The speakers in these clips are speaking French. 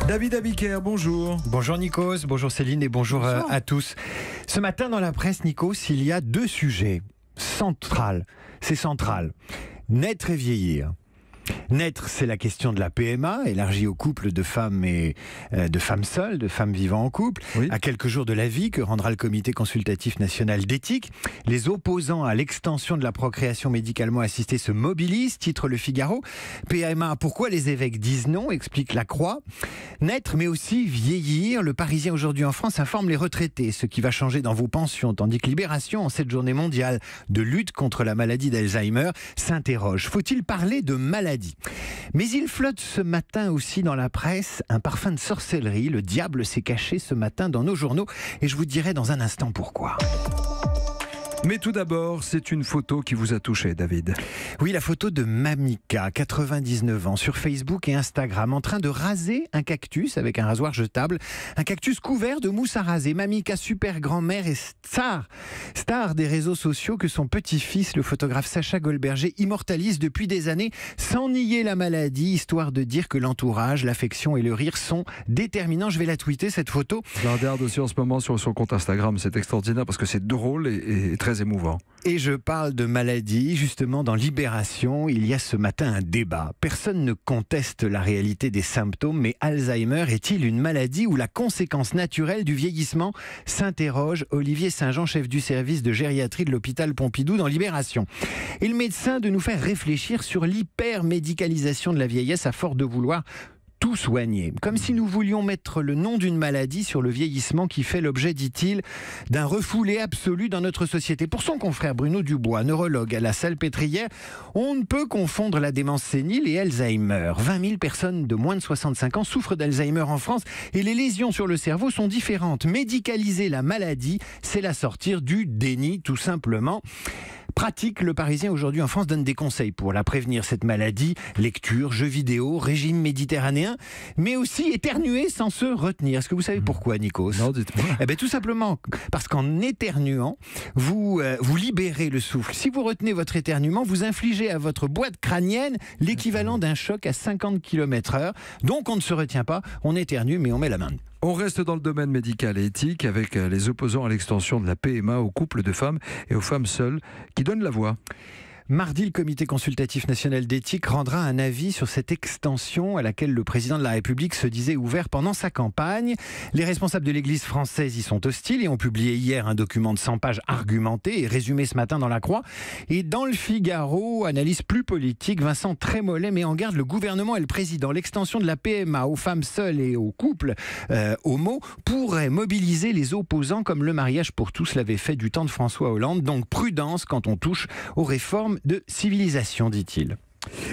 David Abiker, bonjour. Bonjour Nikos, bonjour Céline et bonjour à tous. Ce matin dans la presse, Nikos, il y a deux sujets centrales. C'est central. Naître et vieillir. Naître, c'est la question de la PMA, élargie aux couples de femmes et de femmes seules, de femmes vivant en couple. Oui. À quelques jours de la vie que rendra le Comité consultatif national d'éthique, les opposants à l'extension de la procréation médicalement assistée se mobilisent, titre Le Figaro. PMA, pourquoi les évêques disent non, explique La Croix. Naître, mais aussi vieillir. Le Parisien aujourd'hui en France informe les retraités, ce qui va changer dans vos pensions, tandis que Libération, en cette journée mondiale de lutte contre la maladie d'Alzheimer, s'interroge. Faut-il parler de maladie ? Mais il flotte ce matin aussi dans la presse un parfum de sorcellerie. Le diable s'est caché ce matin dans nos journaux et je vous dirai dans un instant pourquoi. Mais tout d'abord, c'est une photo qui vous a touché, David. Oui, la photo de Mamika, 99 ans, sur Facebook et Instagram, en train de raser un cactus avec un rasoir jetable. Un cactus couvert de mousse à raser. Mamika, super grand-mère et star des réseaux sociaux que son petit-fils, le photographe Sacha Goldberger, immortalise depuis des années, sans nier la maladie, histoire de dire que l'entourage, l'affection et le rire sont déterminants. Je vais la tweeter, cette photo. Je la regarde aussi en ce moment sur son compte Instagram. C'est extraordinaire parce que c'est drôle et très émouvant. Et je parle de maladie, justement dans Libération, il y a ce matin un débat. Personne ne conteste la réalité des symptômes, mais Alzheimer est-il une maladie ou la conséquence naturelle du vieillissement ? S'interroge Olivier Saint-Jean, chef du service de gériatrie de l'hôpital Pompidou dans Libération. Et le médecin de nous faire réfléchir sur l'hypermédicalisation de la vieillesse à force de vouloir tout soigner. Comme si nous voulions mettre le nom d'une maladie sur le vieillissement qui fait l'objet, dit-il, d'un refoulé absolu dans notre société. Pour son confrère Bruno Dubois, neurologue à la Salpêtrière, on ne peut confondre la démence sénile et Alzheimer. 20 000 personnes de moins de 65 ans souffrent d'Alzheimer en France et les lésions sur le cerveau sont différentes. Médicaliser la maladie, c'est la sortir du déni, tout simplement. Pratique, le Parisien aujourd'hui en France donne des conseils pour la prévenir, cette maladie. Lecture, jeux vidéo, régime méditerranéen, mais aussi éternuer sans se retenir. Est-ce que vous savez pourquoi, Nikos ? Non, dites-moi. Eh bien, tout simplement parce qu'en éternuant, vous libérez le souffle. Si vous retenez votre éternuement, vous infligez à votre boîte crânienne l'équivalent d'un choc à 50 km/h. Donc on ne se retient pas, on éternue, mais on met la main. On reste dans le domaine médical et éthique avec les opposants à l'extension de la PMA aux couples de femmes et aux femmes seules qui donnent la voix. Mardi, le Comité consultatif national d'éthique rendra un avis sur cette extension à laquelle le président de la République se disait ouvert pendant sa campagne. Les responsables de l'Église française y sont hostiles et ont publié hier un document de 100 pages argumenté et résumé ce matin dans La Croix. Et dans Le Figaro, analyse plus politique, Vincent Trémollet met en garde le gouvernement et le président. L'extension de la PMA aux femmes seules et aux couples homo pourrait mobiliser les opposants comme le mariage pour tous l'avait fait du temps de François Hollande. Donc prudence quand on touche aux réformes de civilisation, dit-il.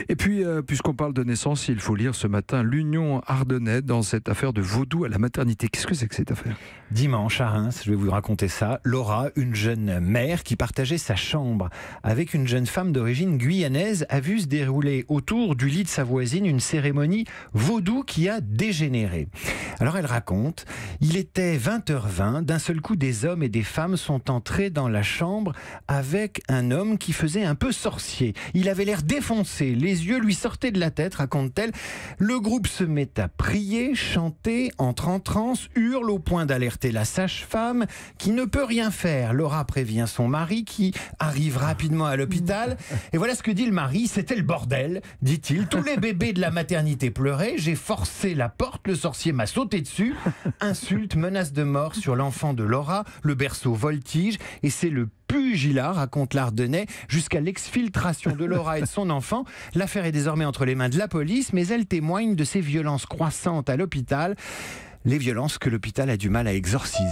Et puis, puisqu'on parle de naissance, il faut lire ce matin l'Union Ardennais dans cette affaire de vaudou à la maternité. Qu'est-ce que c'est que cette affaire ? Dimanche à Reims, je vais vous raconter ça. Laura, une jeune mère qui partageait sa chambre avec une jeune femme d'origine guyanaise, a vu se dérouler autour du lit de sa voisine une cérémonie vaudou qui a dégénéré. Alors elle raconte, il était 20h20, d'un seul coup des hommes et des femmes sont entrés dans la chambre avec un homme qui faisait un peu sorcier. Il avait l'air défoncé, les yeux lui sortaient de la tête, raconte-t-elle. Le groupe se met à prier, chanter, entre en transe, hurle au point d'alerter la sage-femme qui ne peut rien faire. Laura prévient son mari qui arrive rapidement à l'hôpital. Et voilà ce que dit le mari, c'était le bordel, dit-il. Tous les bébés de la maternité pleuraient, j'ai forcé la porte, le sorcier m'a sauté dessus. Insulte, menace de mort sur l'enfant de Laura, le berceau voltige et c'est le pugilat, raconte l'Ardennais, jusqu'à l'exfiltration de Laura et de son enfant. L'affaire est désormais entre les mains de la police, mais elle témoigne de ces violences croissantes à l'hôpital, les violences que l'hôpital a du mal à exorciser.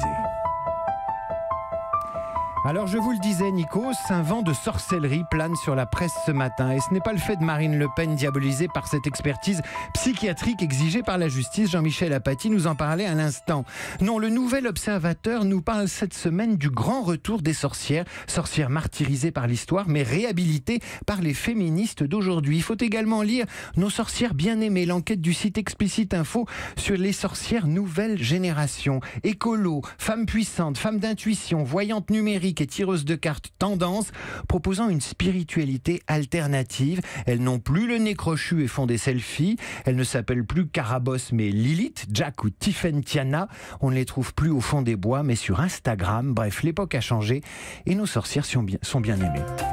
Alors je vous le disais, Nikos, un vent de sorcellerie plane sur la presse ce matin. Et ce n'est pas le fait de Marine Le Pen diabolisée par cette expertise psychiatrique exigée par la justice. Jean-Michel Apathy nous en parlait à l'instant. Non, le Nouvel Observateur nous parle cette semaine du grand retour des sorcières. Sorcières martyrisées par l'histoire, mais réhabilitées par les féministes d'aujourd'hui. Il faut également lire Nos sorcières bien-aimées, l'enquête du site Explicite Info sur les sorcières nouvelle génération. Écolo, femmes puissantes, femmes d'intuition, voyantes numériques, ésotériques et tireuses de cartes tendance, proposant une spiritualité alternative. Elles n'ont plus le nez crochu et font des selfies. Elles ne s'appellent plus Carabosse mais Lilith, Jack ou Tiffany-Tiana. On ne les trouve plus au fond des bois mais sur Instagram. Bref, l'époque a changé et nos sorcières sont bien aimées.